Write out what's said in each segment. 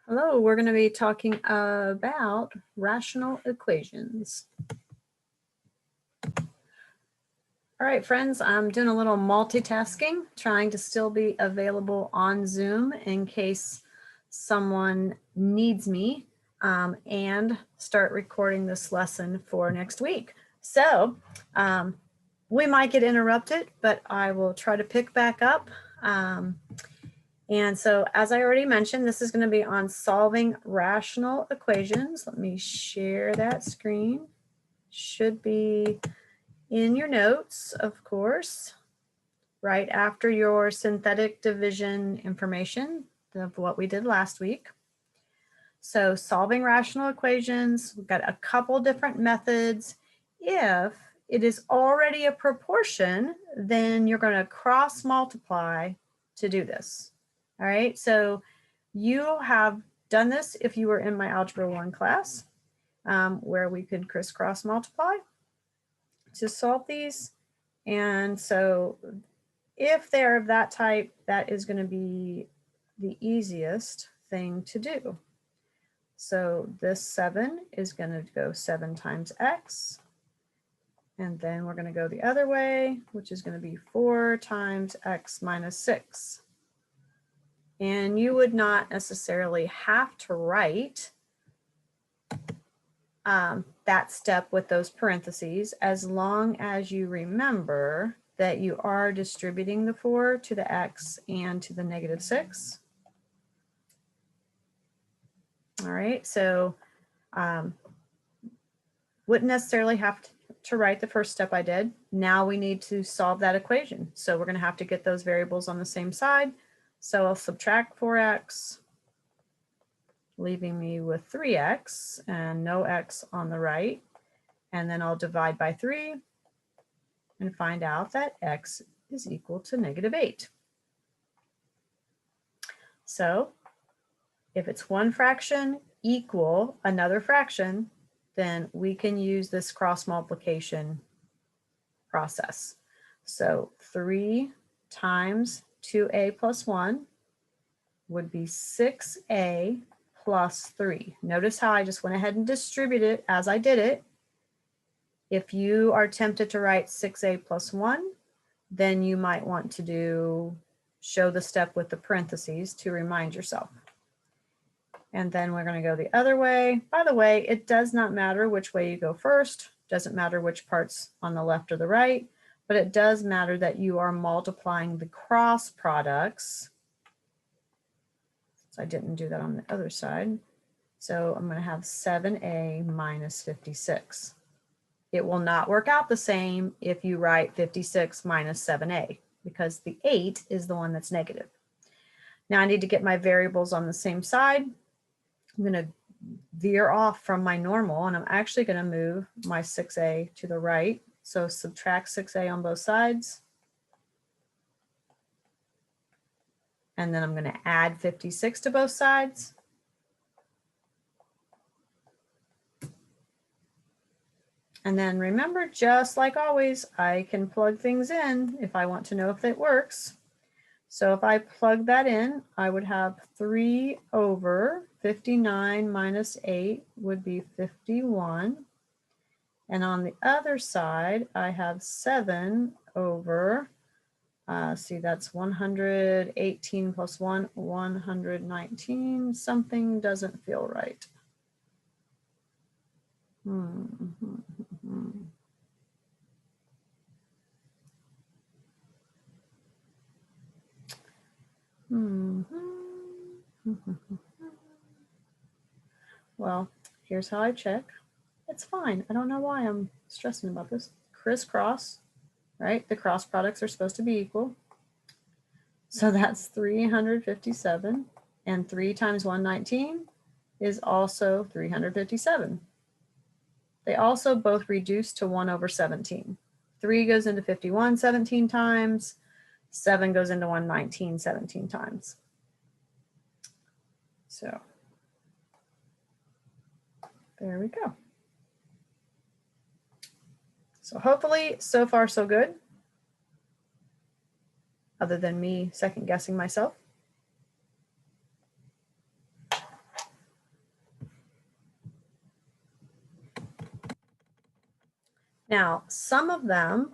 Hello, we're going to be talking about rational equations. All right, friends, I'm doing a little multitasking, trying to still be available on Zoom in case someone needs me, and start recording this lesson for next week. So we might get interrupted, but I will try to pick back up. And so, as I already mentioned, this is going to be on solving rational equations. Let me share that screen. Should be in your notes, of course, right after your synthetic division information of what we did last week. So solving rational equations, we've got a couple different methods. If it is already a proportion, then you're going to cross multiply to do this. All right, so you have done this if you were in my Algebra 1 class, where we could crisscross multiply to solve these. And so if they're of that type, that is going to be the easiest thing to do. So this 7 is going to go 7 times x. And then we're going to go the other way, which is going to be 4 times x minus 6. And you would not necessarily have to write that step with those parentheses, as long as you remember that you are distributing the 4 to the x and to the negative 6. All right, so wouldn't necessarily have to write the first step I did. Now we need to solve that equation. So we're going to have to get those variables on the same side. So I'll subtract 4x, leaving me with 3x and no x on the right. And then I'll divide by 3 and find out that x is equal to negative 8. So if it's one fraction equal another fraction, then we can use this cross multiplication process. So 3 times 2a plus 1 would be 6a plus 3. Notice how I just went ahead and distributed it as I did it. If you are tempted to write 6a plus 1, then you might want to show the step with the parentheses to remind yourself. And then we're going to go the other way. By the way, it does not matter which way you go first. Doesn't matter which part's on the left or the right, but it does matter that you are multiplying the cross products. So I didn't do that on the other side. So I'm going to have 7a minus 56. It will not work out the same if you write 56 minus 7a, because the 8 is the one that's negative. Now I need to get my variables on the same side. I'm going to veer off from my normal, and I'm actually going to move my 6a to the right. So subtract 6a on both sides. And then I'm going to add 56 to both sides. And then remember, just like always, I can plug things in if I want to know if it works. So if I plug that in, I would have 3 over 59 minus 8 would be 51. And on the other side, I have 7 over, see, that's 118 plus 1, 119. Something doesn't feel right. Well, here's how I check. It's fine. I don't know why I'm stressing about this. Crisscross, right? The cross products are supposed to be equal. So that's 357. And 3 times 119 is also 357. They also both reduce to 1 over 17. 3 goes into 51 17 times. 7 goes into 119 17 times. So there we go. So hopefully, so far so good, other than me second guessing myself. Now, some of them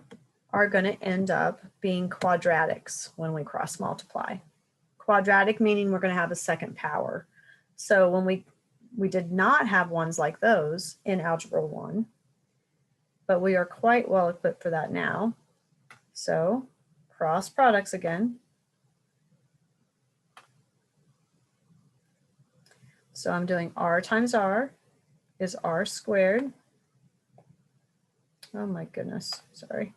are going to end up being quadratics when we cross multiply. Quadratic meaning we're going to have a second power. So when we did not have ones like those in Algebra 1, but we are quite well equipped for that now. So cross products again. So I'm doing r times r is r squared. Oh my goodness, sorry.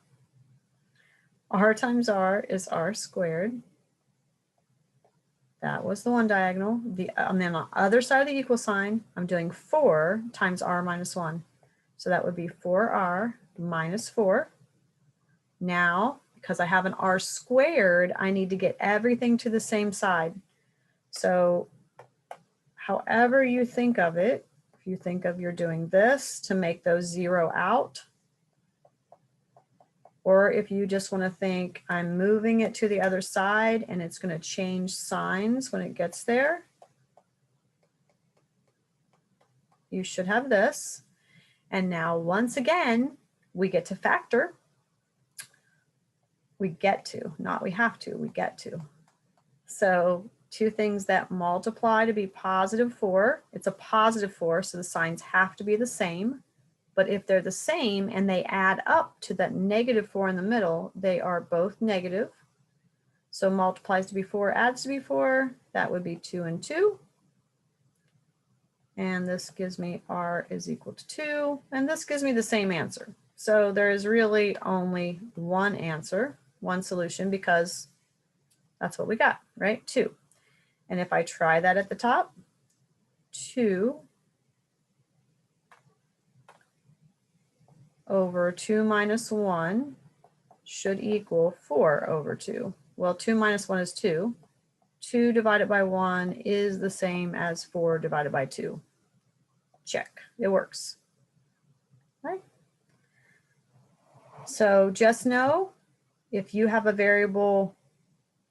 R times r is r squared. That was the one diagonal. And then on the other side of the equal sign, I'm doing 4 times r minus 1. So that would be 4r minus 4. Now, because I have an r squared, I need to get everything to the same side. So however you think of it, if you think of you're doing this to make those zero out, or if you just want to think I'm moving it to the other side and it's going to change signs when it gets there, you should have this. And now once again, we get to factor. We get to, not we have to, we get to. So two things that multiply to be positive 4, it's a positive 4, so the signs have to be the same. But if they're the same and they add up to that negative 4 in the middle, they are both negative. So multiplies to be 4, adds to be 4, that would be 2 and 2. And this gives me r is equal to 2, and this gives me the same answer. So there is really only one answer, one solution, because that's what we got, right? 2. And if I try that at the top, 2 over 2 minus 1 should equal 4 over 2. Well, 2 minus 1 is 2. 2 divided by 1 is the same as 4 divided by 2. Check, it works. Right? So just know if you have a variable,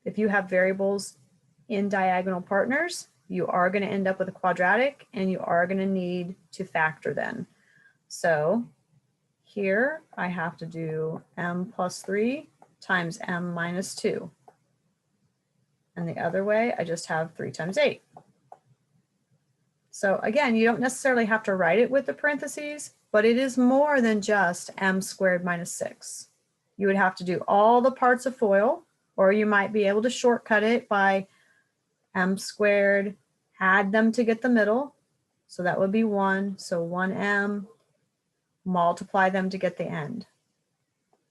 if you have variables in diagonal partners, you are going to end up with a quadratic and you are going to need to factor then. So here I have to do m plus 3 times m minus 2. And the other way, I just have 3 times 8. So again, you don't necessarily have to write it with the parentheses, but it is more than just m squared minus 6. You would have to do all the parts of FOIL, or you might be able to shortcut it by m squared, add them to get the middle. So that would be 1. So 1m, multiply them to get the end.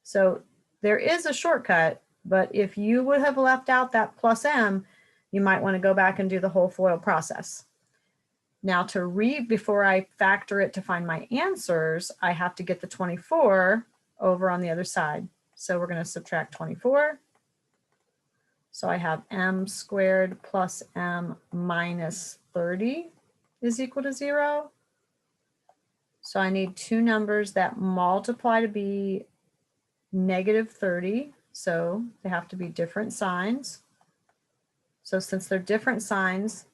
So there is a shortcut, but if you would have left out that plus m, you might want to go back and do the whole FOIL process. Now to read before I factor it to find my answers, I have to get the 24 over on the other side. So we're going to subtract 24. So I have m squared plus m minus 30 is equal to 0. So I need two numbers that multiply to be negative 30. So they have to be different signs. So since they're different signs,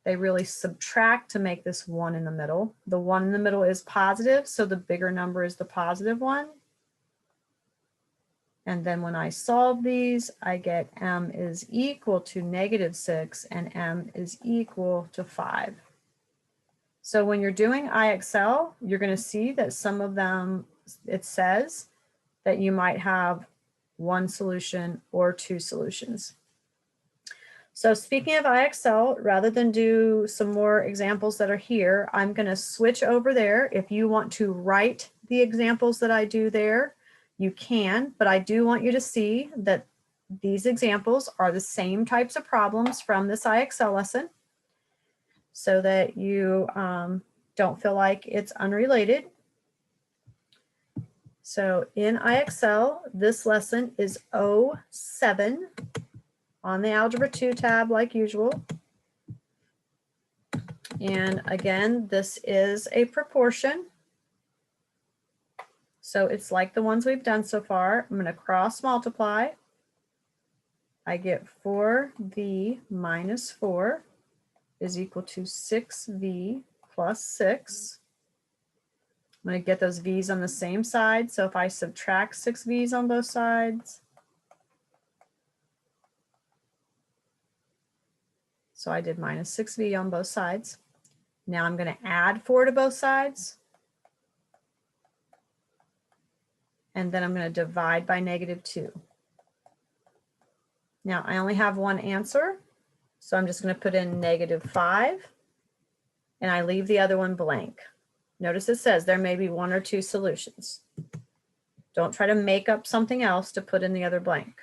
they really subtract to make this 1 in the middle. The 1 in the middle is positive, so the bigger number is the positive one. And then when I solve these, I get m is equal to negative 6 and m is equal to 5. So when you're doing IXL, you're going to see that some of them, it says that you might have one solution or two solutions. So speaking of IXL, rather than do some more examples that are here, I'm going to switch over there. If you want to write the examples that I do there, you can, but I do want you to see that these examples are the same types of problems from this IXL lesson so that you don't feel like it's unrelated. So in IXL, this lesson is 07 on the Algebra 2 tab like usual. And again, this is a proportion. So it's like the ones we've done so far. I'm going to cross multiply. I get 4v minus 4 is equal to 6v plus 6 I'm going to get those V's on the same side. So if I subtract 6 V's on both sides, so I did minus 6V on both sides. Now I'm going to add 4 to both sides. And then I'm going to divide by -2. Now I only have one answer, so I'm just going to put in -5, and I leave the other one blank. Notice it says there may be 1 or 2 solutions. Don't try to make up something else to put in the other blank.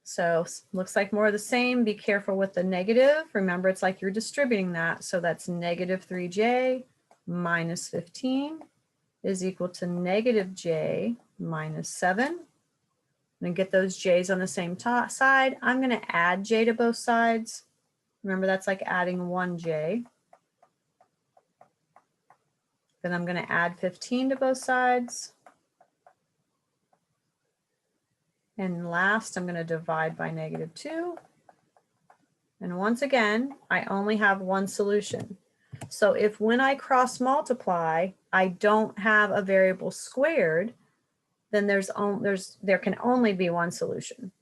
So looks like more of the same. Be careful with the negative. Remember, it's like you're distributing that. So that's -3j minus 15 is equal to -j minus 7. I'm going to get those j's on the same side. I'm going to add j to both sides. Remember, that's like adding 1j. Then I'm going to add 15 to both sides. And last, I'm going to divide by -2. And once again, I only have one solution. So if when I cross multiply, I don't have a variable squared, then there can only be one solution.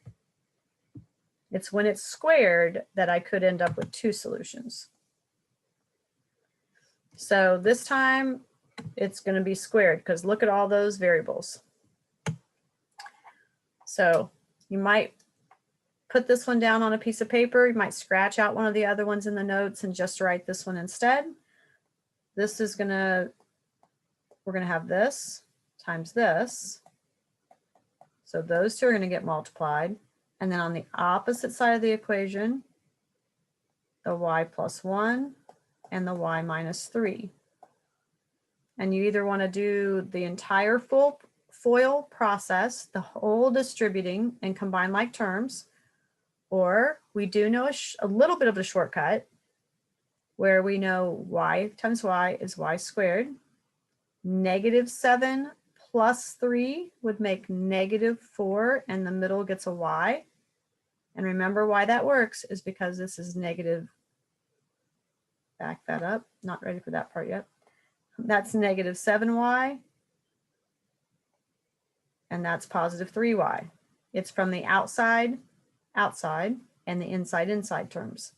It's when it's squared that I could end up with 2 solutions. So this time it's going to be squared because look at all those variables. So you might put this one down on a piece of paper. You might scratch out one of the other ones in the notes and just write this one instead. This is we're gonna have this times this. So those two are gonna get multiplied. And then on the opposite side of the equation, the y plus 1 and the y minus 3. And you either wanna do the entire full FOIL process, the whole distributing and combine like terms, or we do know a little bit of a shortcut where we know y times y is y squared. -7 plus 3 would make -4, and the middle gets a y. And remember why that works is because this is negative. Back that up, not ready for that part yet. That's -7y. And that's positive 3y. It's from the outside, and the inside terms.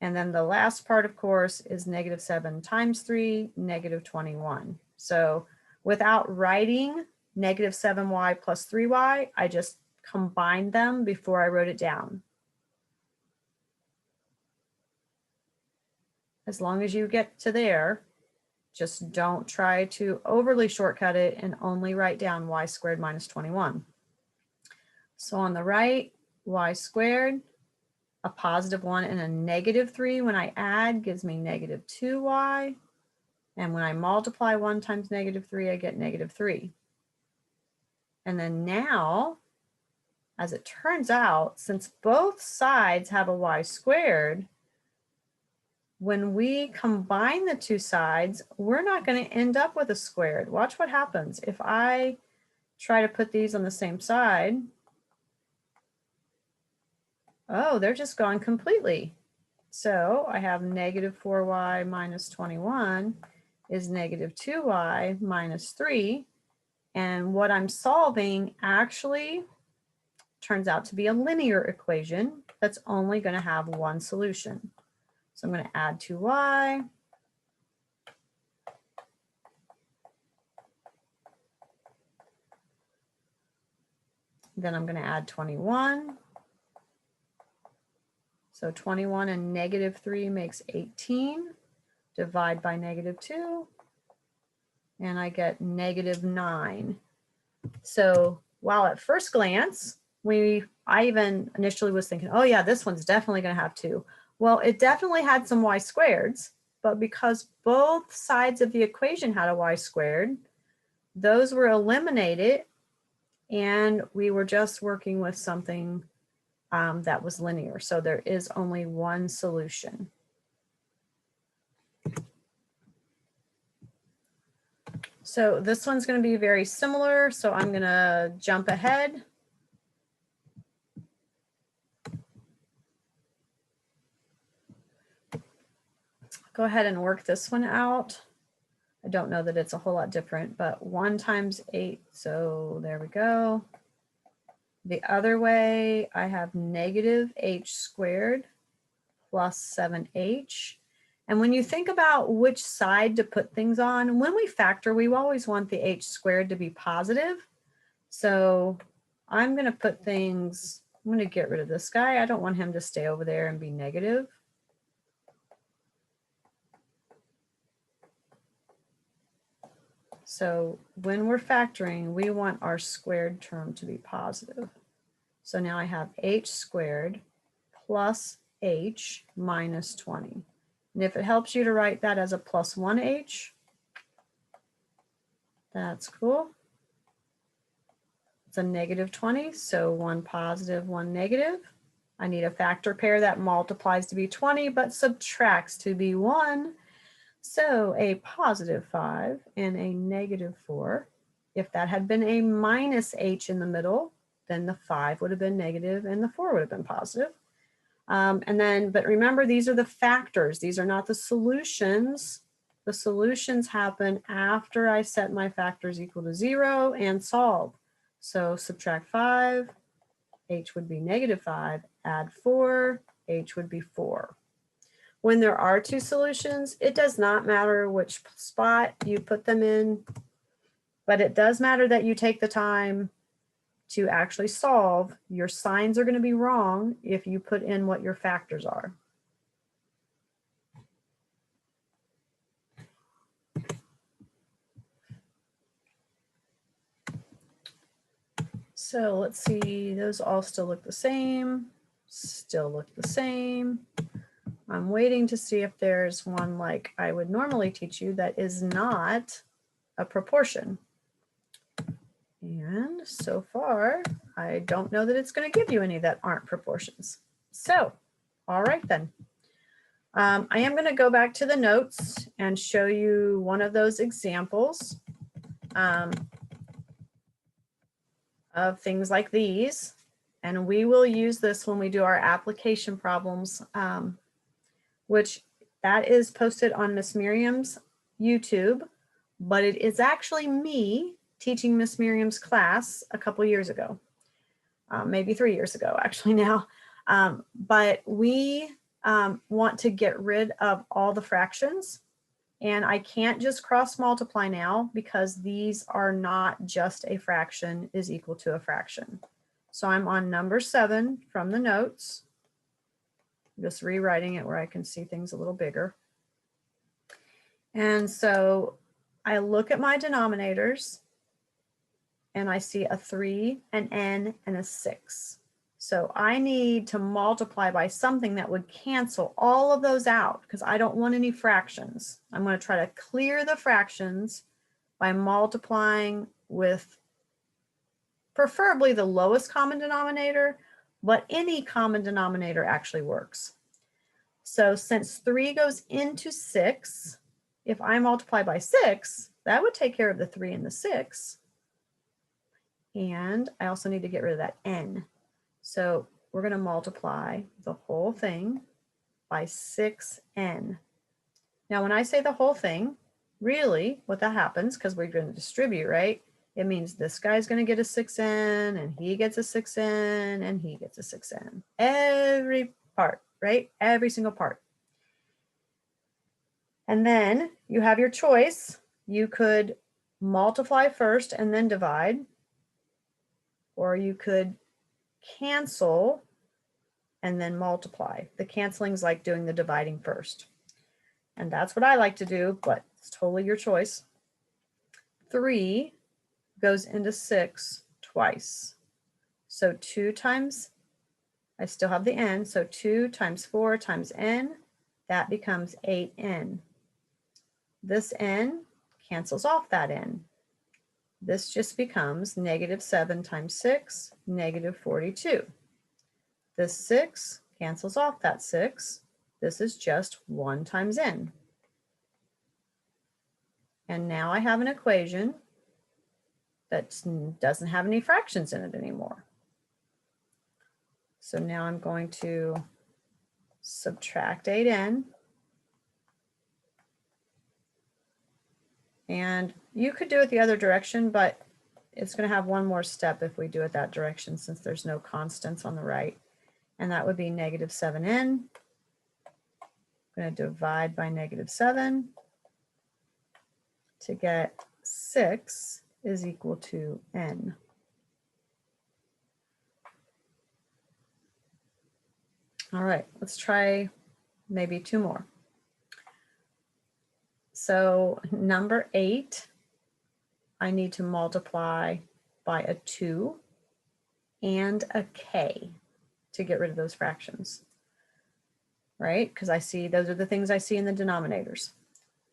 And then the last part, of course, is -7 times 3, -21. So without writing -7y plus 3y, I just combined them before I wrote it down. As long as you get to there, just don't try to overly shortcut it and only write down y squared minus 21. So on the right, y squared, a positive 1 and a -3 when I add gives me -2y. And when I multiply 1 times -3, I get -3. And then now, as it turns out, since both sides have a y squared, when we combine the two sides, we're not going to end up with a squared. Watch what happens. If I try to put these on the same side, oh, they're just gone completely. So I have -4y minus 21 is -2y minus 3. And what I'm solving actually turns out to be a linear equation that's only going to have one solution. So I'm going to add 2y. Then I'm going to add 21. So 21 and -3 makes 18. Divide by -2. And I get -9. So while at first glance, I even initially was thinking, oh yeah, this one's definitely going to have 2. Well, it definitely had some y squareds, but because both sides of the equation had a y squared, those were eliminated, and we were just working with something that was linear. So there is only one solution. So this one's going to be very similar. So I'm going to jump ahead. go ahead and work this one out. I don't know that it's a whole lot different, but 1 times 8, so there we go. The other way, I have negative h squared plus 7h. And when you think about which side to put things on, when we factor, we always want the h squared to be positive. So I'm going to put things, I'm going to get rid of this guy. I don't want him to stay over there and be negative. So when we're factoring, we want our squared term to be positive. So now I have h squared plus h minus 20. And if it helps you to write that as a plus 1h, that's cool. It's a negative 20, so 1 positive, 1 negative. I need a factor pair that multiplies to be 20 but subtracts to be 1. So a positive 5 and a negative 4. If that had been a minus h in the middle, then the 5 would have been negative and the 4 would have been positive. But remember, these are the factors. These are not the solutions. The solutions happen after I set my factors equal to 0 and solve. So subtract 5, h would be negative 5, add 4, h would be 4. When there are two solutions, it does not matter which spot you put them in, but it does matter that you take the time to actually solve. Your signs are going to be wrong if you put in what your factors are. So let's see, those all still look the same, still look the same. I'm waiting to see if there's one like I would normally teach you that is not a proportion. And so far, I don't know that it's going to give you any that aren't proportions. So, all right then. I am going to go back to the notes and show you one of those examples of things like these. And we will use this when we do our application problems, which that is posted on Miss Miriam's YouTube, but it is actually me teaching Miss Miriam's class a couple years ago, maybe 3 years ago actually now. But we want to get rid of all the fractions, and I can't just cross multiply now because these are not just a fraction is equal to a fraction. So I'm on number 7 from the notes. Just rewriting it where I can see things a little bigger. And so I look at my denominators and I see a 3, an n, and a 6. So I need to multiply by something that would cancel all of those out because I don't want any fractions. I'm going to try to clear the fractions by multiplying with preferably the lowest common denominator, but any common denominator actually works. So since 3 goes into 6, if I multiply by 6, that would take care of the 3 and the 6. And I also need to get rid of that n. So we're going to multiply the whole thing by 6n. Now, when I say the whole thing, really what that happens, because we're going to distribute, right? It means this guy's going to get a 6n, and he gets a 6n, and he gets a 6n. Every part, right? Every single part. And then you have your choice. You could multiply first and then divide, or you could cancel and then multiply. The canceling is like doing the dividing first. And that's what I like to do, but it's totally your choice. 3 goes into 6 twice. So 2 times, I still have the n, so 2 times 4 times n, that becomes 8n. This n cancels off that n. This just becomes negative 7 times 6, negative 42. This 6 cancels off that 6. This is just 1 times n. And now I have an equation that doesn't have any fractions in it anymore. So now I'm going to subtract 8n And you could do it the other direction, but it's going to have one more step if we do it that direction since there's no constants on the right. And that would be negative 7n. I'm going to divide by negative 7 to get 6 is equal to n. All right, let's try maybe 2 more. So number 8, I need to multiply by a 2 and a k to get rid of those fractions, right? Because I see those are the things I see in the denominators.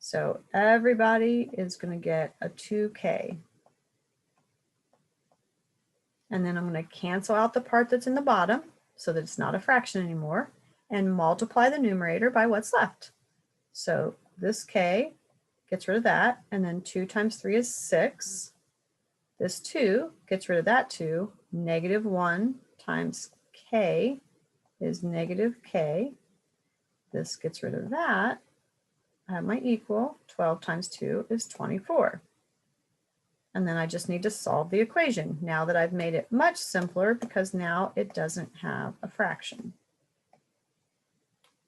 So everybody is going to get a 2k. And then I'm going to cancel out the part that's in the bottom so that it's not a fraction anymore and multiply the numerator by what's left. So this k gets rid of that, and then 2 times 3 is 6. This 2 gets rid of that 2. Negative 1 times k is negative k. This gets rid of that. I have my equal. 12 times 2 is 24. And then I just need to solve the equation now that I've made it much simpler because now it doesn't have a fraction,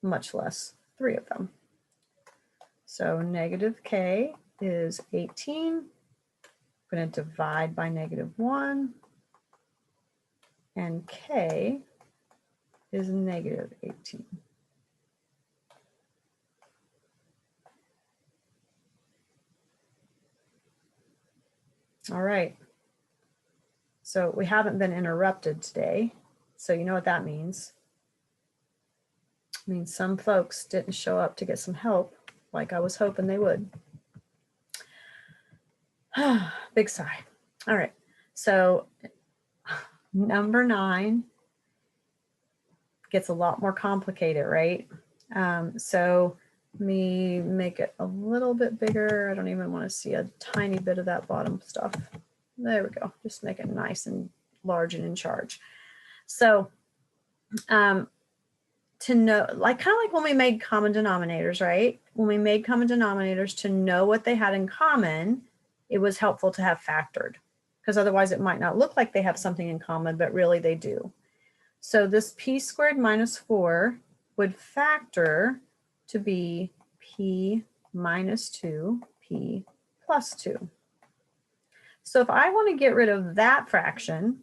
much less 3 of them. So negative k is 18. I'm going to divide by negative 1. And k is negative 18. All right. So we haven't been interrupted today. So you know what that means. It means some folks didn't show up to get some help like I was hoping they would. Big sigh. All right. So number 9 gets a lot more complicated, right? So let me make it a little bit bigger. I don't even want to see a tiny bit of that bottom stuff. There we go. Just make it nice and large and in charge. So to know, like kind of like when we made common denominators, right? When we made common denominators, to know what they had in common, it was helpful to have factored, because otherwise it might not look like they have something in common, but really they do. So this p squared minus 4 would factor to be p minus 2, p plus 2. So if I want to get rid of that fraction,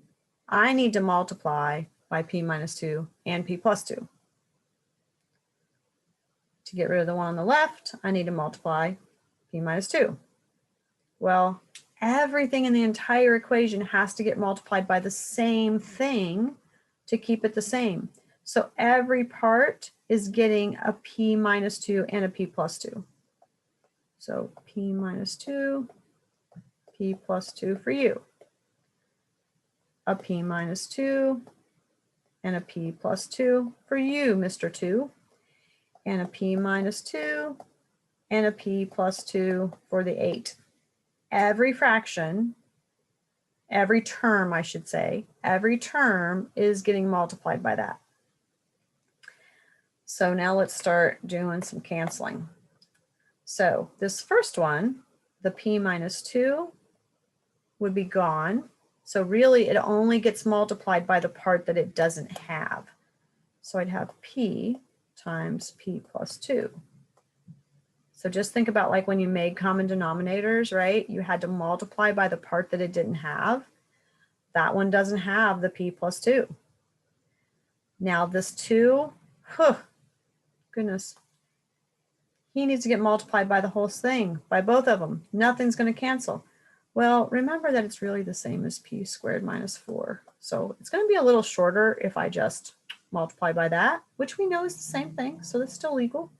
I need to multiply by p minus 2 and p plus 2. To get rid of the one on the left, I need to multiply p minus 2. Well, everything in the entire equation has to get multiplied by the same thing to keep it the same. So every part is getting a p minus 2 and a p plus 2. So p minus 2, p plus 2 for you. A p minus 2 and a p plus 2 for you, Mr. 2. And a p minus 2 and a p plus 2 for the 8. Every fraction, every term, I should say, every term is getting multiplied by that. So now let's start doing some canceling. So this first one, the p minus 2 would be gone. So really it only gets multiplied by the part that it doesn't have. So I'd have p times p plus 2. So just think about like when you made common denominators, right? You had to multiply by the part that it didn't have. That one doesn't have the p plus 2. Now this 2, goodness, he needs to get multiplied by the whole thing, by both of them. Nothing's going to cancel. Well, remember that it's really the same as p squared minus 4. So it's going to be a little shorter if I just multiply by that, which we know is the same thing. So that's still equal.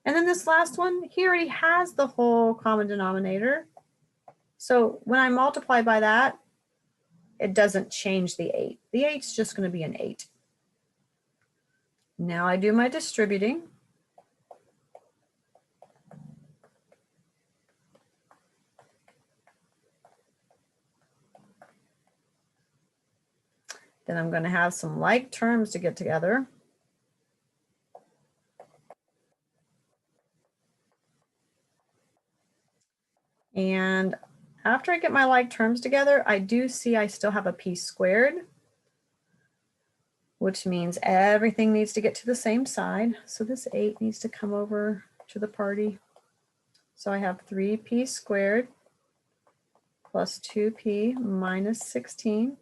And then this last one, he already has the whole common denominator. So when I multiply by that, it doesn't change the 8. The 8's just going to be an 8. Now I do my distributing. Then I'm going to have some like terms to get together. And after I get my like terms together, I do see I still have a p squared, which means everything needs to get to the same side. So this 8 needs to come over to the party. So I have 3p squared plus 2p minus 16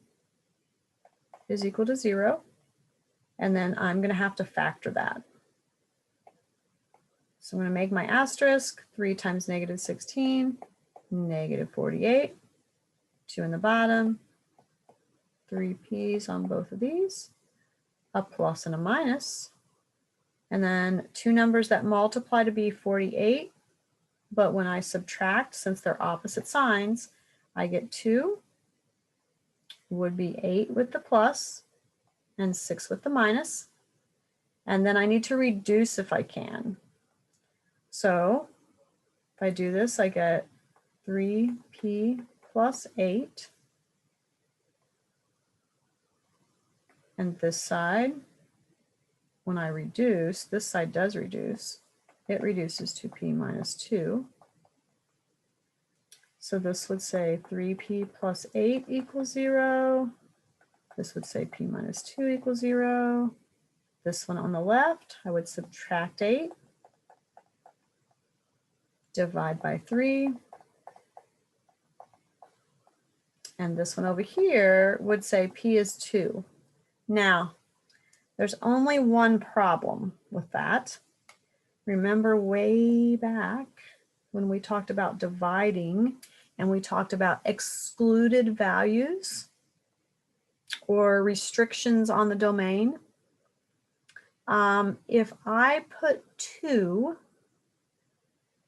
is equal to 0. And then I'm going to have to factor that. So I'm going to make my asterisk. 3 times negative 16, negative 48. 2 in the bottom. 3 p's on both of these. A plus and a minus. And then 2 numbers that multiply to be 48. But when I subtract, since they're opposite signs, I get 2 would be 8 with the plus and 6 with the minus. And then I need to reduce if I can. So if I do this, I get 3p plus 8. And this side, when I reduce, this side does reduce. It reduces to p minus 2. So this would say 3p plus 8 equals 0. This would say p minus 2 equals 0. This one on the left, I would subtract 8, divide by 3. And this one over here would say p is 2. Now, there's only one problem with that. Remember way back when we talked about dividing and we talked about excluded values or restrictions on the domain. If I put 2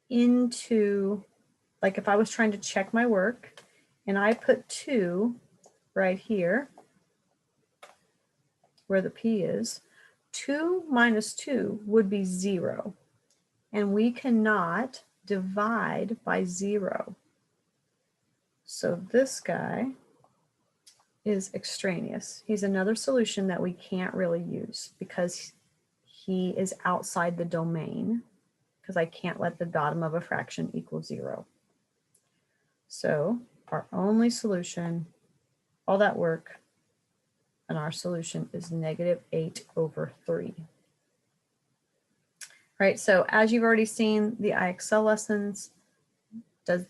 into, like if I was trying to check my work and I put 2 right here where the p is, 2 minus 2 would be 0. And we cannot divide by 0. So this guy is extraneous. He's another solution that we can't really use because he is outside the domain, because I can't let the bottom of a fraction equal 0. So our only solution, all that work, and our solution is negative 8 over 3. Right, so as you've already seen, the IXL lessons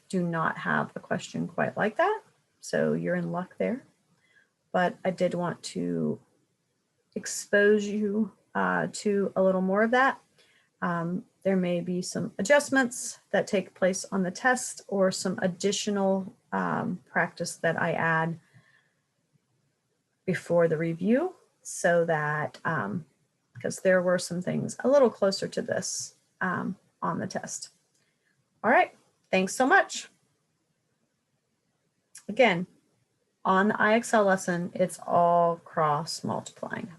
do not have a question quite like that. So you're in luck there. But I did want to expose you to a little more of that. There may be some adjustments that take place on the test or some additional practice that I add before the review so that, because there were some things a little closer to this on the test. All right, thanks so much. Again, on the IXL lesson, it's all cross multiplying.